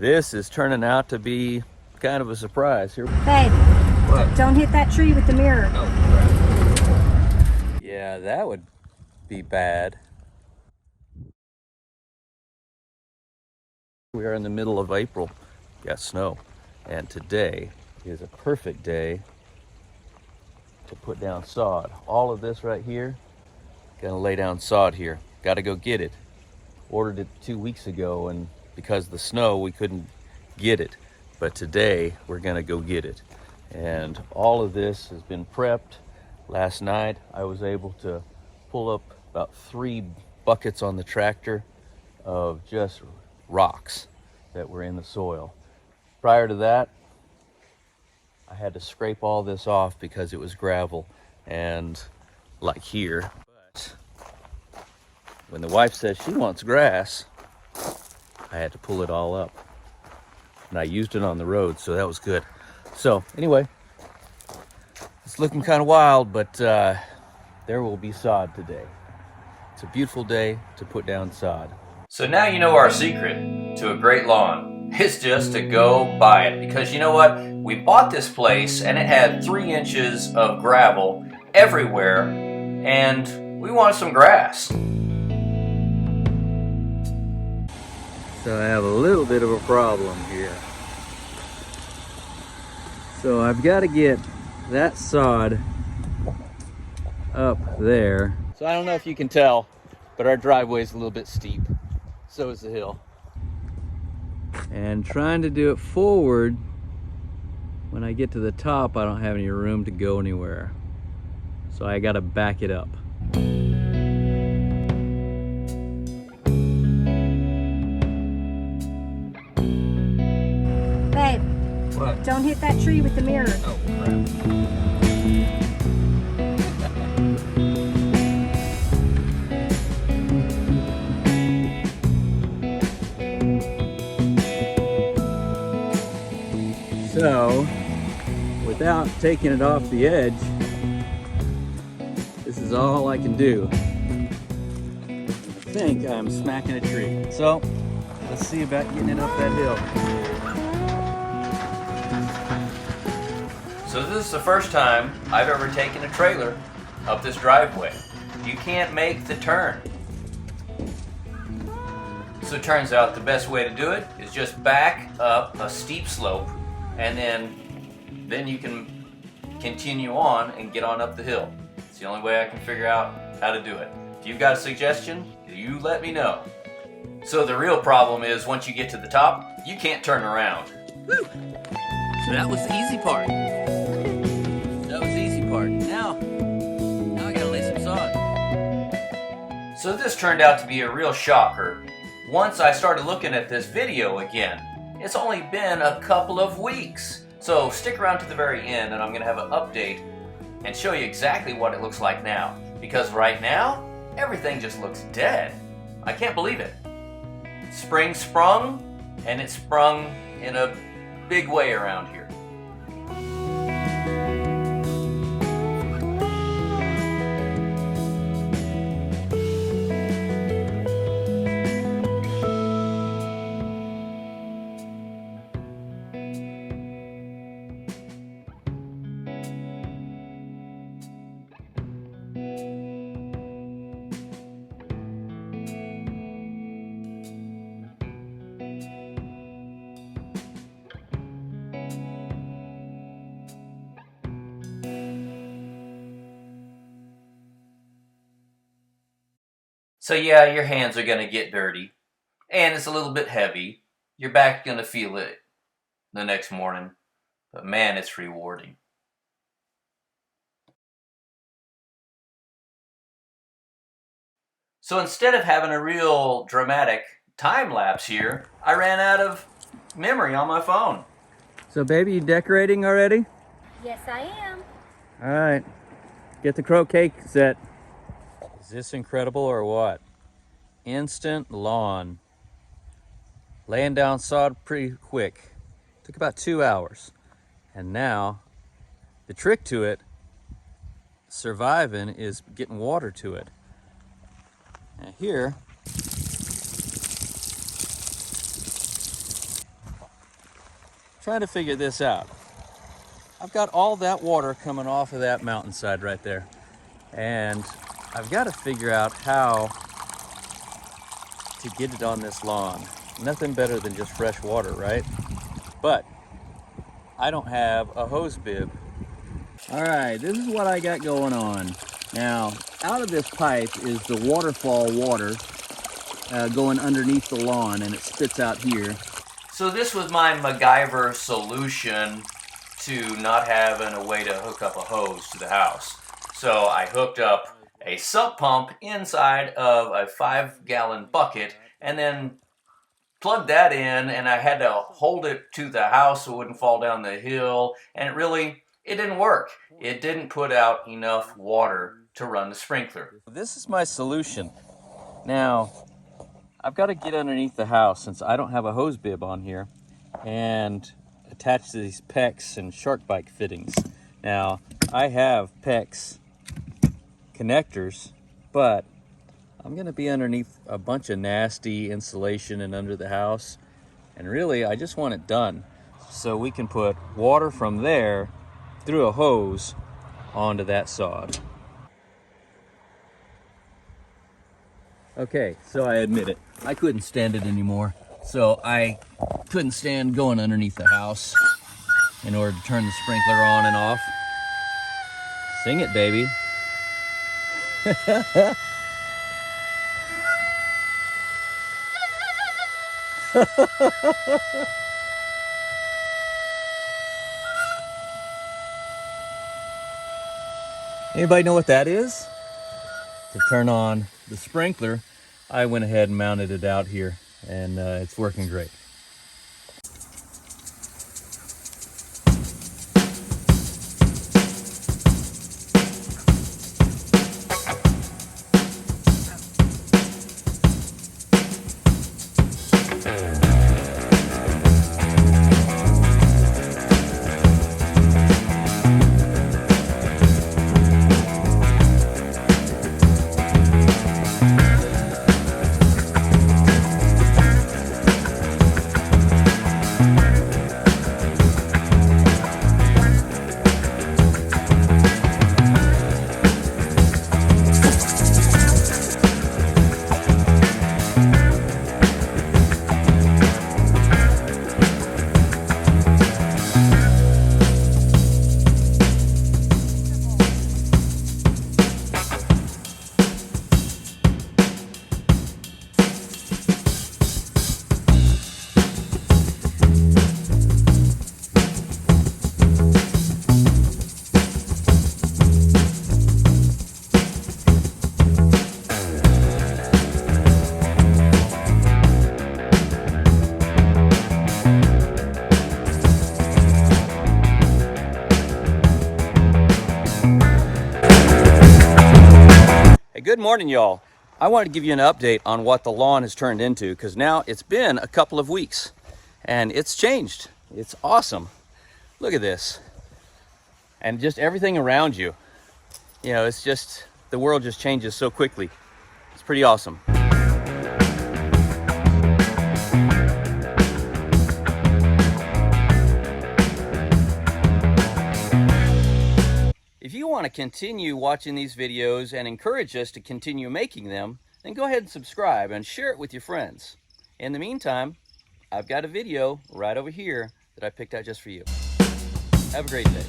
This is turning out to be kind of a surprise here. Babe, What? don't hit that tree with the mirror. Oh, crap. Yeah, that would be bad. We are in the middle of April, got snow, and today is a perfect day to put down sod. All of this right here, gonna lay down sod here. Gotta go get it. Ordered it 2 weeks ago, and because of the snow, we couldn't get it. But today, we're gonna go get it. And all of this has been prepped. Last night, I was able to pull up about 3 buckets on the tractor of just rocks that were in the soil. Prior to that, I had to scrape all this off because it was gravel, and like here. But when the wife says she wants grass, I had to pull it all up. And I used it on the road, so that was good. So anyway, it's looking kind of wild, but there will be sod today. It's a beautiful day to put down sod. So now you know our secret to a great lawn. It's just to go buy it. Because you know what? We bought this place and it had 3 inches of gravel everywhere, and we wanted some grass. So I have a little bit of a problem here. So I've got to get that sod up there. So I don't know if you can tell, but our driveway is a little bit steep. So is the hill. And trying to do it forward, when I get to the top, I don't have any room to go anywhere. So I got to back it up. Babe, What? don't hit that tree with the mirror. Oh, crap. So, without taking it off the edge, this is all I can do. I think I'm smacking a tree. So, let's see about getting it up that hill. So this is the first time I've ever taken a trailer up this driveway. You can't make the turn. So it turns out the best way to do it is just back up a steep slope, and then you can continue on and get on up the hill. It's the only way I can figure out how to do it. If you've got a suggestion, you let me know. So the real problem is once you get to the top, you can't turn around. Woo! So that was the easy part. That was the easy part. Now I gotta lay some sod. So this turned out to be a real shocker. Once I started looking at this video again, it's only been a couple of weeks. So stick around to the very end and I'm gonna have an update and show you exactly what it looks like now. Because right now, everything just looks dead. I can't believe it. Spring sprung, and it sprung in a big way around here. So yeah, your hands are gonna get dirty, and it's a little bit heavy. Your back's gonna feel it the next morning, but man, it's rewarding. So instead of having a real dramatic time lapse here, I ran out of memory on my phone. So baby, you decorating already? Yes, I am. All right, get the croquet set. Is this incredible or what? Instant lawn. Laying down sod pretty quick. Took about 2 hours. And now, the trick to it, surviving, is getting water to it. And here, trying to figure this out. I've got all that water coming off of that mountainside right there. And I've got to figure out how to get it on this lawn. Nothing better than just fresh water, right? But I don't have a hose bib. All right, this is what I got going on. Now, out of this pipe is the waterfall water going underneath the lawn, and it spits out here. So this was my MacGyver solution to not having a way to hook up a hose to the house. So I hooked up a sump pump inside of a 5-gallon bucket and then plugged that in, and I had to hold it to the house so it wouldn't fall down the hill, and it didn't work. It didn't put out enough water to run the sprinkler. This is my solution. Now, I've got to get underneath the house since I don't have a hose bib on here and attach to these PEX and shark bite fittings. Now, I have PEX connectors, but I'm going to be underneath a bunch of nasty insulation and under the house. And really, I just want it done so we can put water from there through a hose onto that sod. Okay, so I admit it. I couldn't stand it anymore. So I couldn't stand going underneath the house in order to turn the sprinkler on and off. Sing it, baby. Anybody know what that is? To turn on the sprinkler, I went ahead and mounted it out here, and it's working great. Good morning, y'all. I wanted to give you an update on what the lawn has turned into, because now it's been a couple of weeks and it's changed. It's awesome. Look at this. And just everything around you. You know, it's just, the world just changes so quickly. It's pretty awesome. If you want to continue watching these videos and encourage us to continue making them, then go ahead and subscribe and share it with your friends. In the meantime, I've got a video right over here that I picked out just for you. Have a great day.